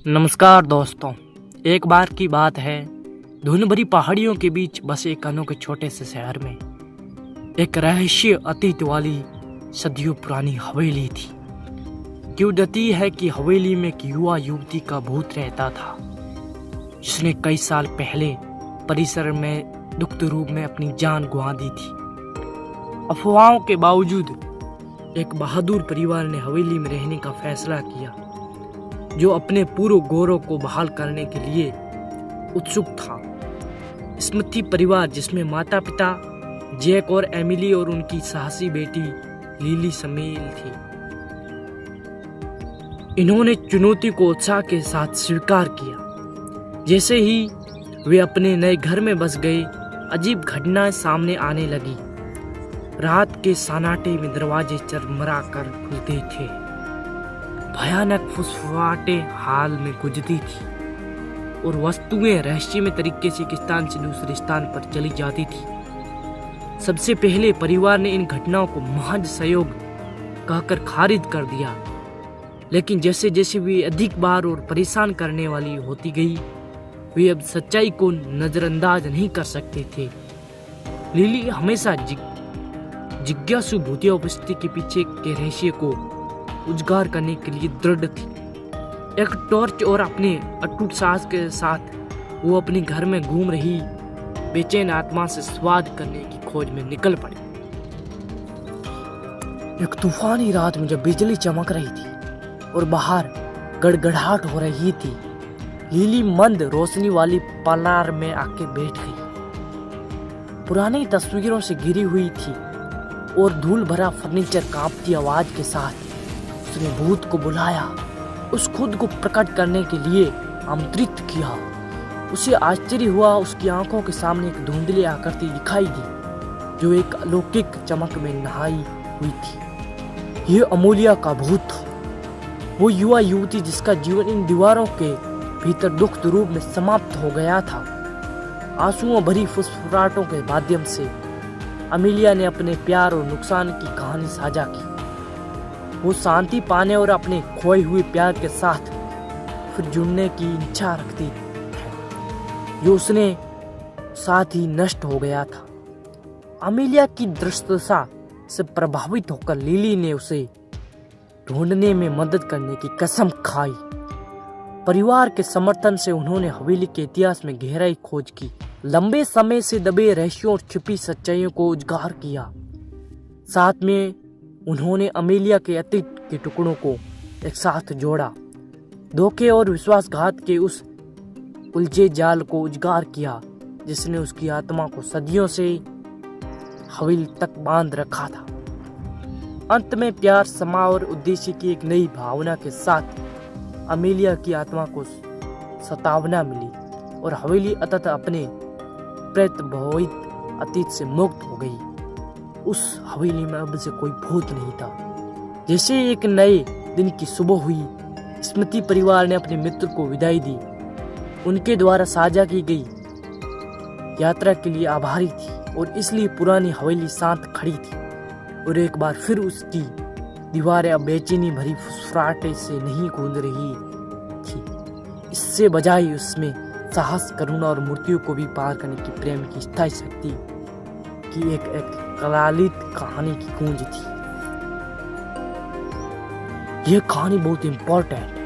नमस्कार दोस्तों। एक बार की बात है, धुंध भरी पहाड़ियों के बीच बसे एक अनोखे छोटे से शहर में एक रहस्य अतीत वाली सदियों पुरानी हवेली थी। क्यों कहती है कि हवेली में एक युवा युवती का भूत रहता था, जिसने कई साल पहले परिसर में दुखद रूप में अपनी जान गंवा दी थी। अफवाहों के बावजूद एक बहादुर परिवार ने हवेली में रहने का फैसला किया, जो अपने पूर्व गौरव को बहाल करने के लिए उत्सुक था। स्मृति परिवार, जिसमें माता पिता जैक और एमिली और उनकी साहसी बेटी लिली शामिल थी, इन्होंने चुनौती को उत्साह के साथ स्वीकार किया। जैसे ही वे अपने नए घर में बस गए, अजीब घटनाएं सामने आने लगी। रात के सन्नाटे में दरवाजे चरमरा कर खुलते थे, भयानक फुसफुसाहटें हाल में गुजरती थी और वस्तुएं रहस्यमय तरीके से एक स्थान से दूसरे स्थान पर चली जाती थी। सबसे पहले परिवार ने इन घटनाओं को महज संयोग कहकर खारिज कर दिया, लेकिन जैसे जैसे वे अधिक बार और परेशान करने वाली होती गई, वे अब सच्चाई को नजरअंदाज नहीं कर सकते थे। लिली हमेशा जिज्ञासु भूतिया उपस्थिति के पीछे के रहस्य को उजागर करने के लिए दृढ़ थी। एक टॉर्च और अपने अटूट साहस के साथ वो अपने घर में घूम रही बेचैन आत्मा से स्वाद करने की खोज में निकल पड़ी। एक तूफानी रात में जब बिजली चमक रही थी और बाहर गड़गड़ाहट हो रही थी, लिली मंद रोशनी वाली पार्लर में आके बैठ गई। पुरानी तस्वीरों से घिरी हुई थी और धूल भरा फर्नीचर कांपती आवाज के साथ उसने भूत को बुलाया, उस खुद को प्रकट करने के लिए आमंत्रित किया। उसे आश्चर्य हुआ, उसकी आंखों के सामने एक धुंधली आकृति दिखाई दी, जो एक अलौकिक चमक में नहाई हुई थी। यह अमूल्या का भूत था, वो युवा युवती जिसका जीवन इन दीवारों के भीतर दुखद रूप में समाप्त हो गया था। आंसुओं भरी फुसफुसाहटों के माध्यम से अमेलिया ने अपने प्यार और नुकसान की कहानी साझा की। वो शांति पाने और अपने खोए हुए प्यार के साथ फिर जुड़ने की इच्छा रखती है, जो उसने साथ ही नष्ट हो गया था। अमेलिया की दृष्टता से प्रभावित होकर लिली ने उसे ढूंढने में मदद करने की कसम खाई। परिवार के समर्थन से उन्होंने हवेली के इतिहास में गहराई खोज की, लंबे समय से दबे रहस्यों और छिपी सच्चाइयों को उजागर किया। साथ में उन्होंने अमेलिया के अतीत के टुकड़ों को एक साथ जोड़ा, धोखे और विश्वासघात के उस उलझे जाल को उजागर किया जिसने उसकी आत्मा को सदियों से हवेली तक बांध रखा था। अंत में प्यार, क्षमा और उद्देश्य की एक नई भावना के साथ अमेलिया की आत्मा को सतावना मिली और हवेली अंततः अपने प्रेत भवित अतीत से मुक्त हो गई। उस हवेली में अब से कोई भूत नहीं था। जैसे एक नए दिन की सुबह हुई, स्मृति परिवार ने अपने मित्र को विदाई दी। उनके द्वारा साझा की गई यात्रा के लिए आभारी थी और इसलिए पुरानी हवेली शांत खड़ी थी और एक बार फिर उसकी दीवारें अब बेचैनी भरी फुसफुसाहट से नहीं गूंज रही थी। इससे बजाय उसमें साहस, करुणा और मृत्यु को भी पार करने की प्रेम की स्थायी शक्ति की एक कलालित कहानी की गूंज थी। यह कहानी बहुत इंपॉर्टेंट है।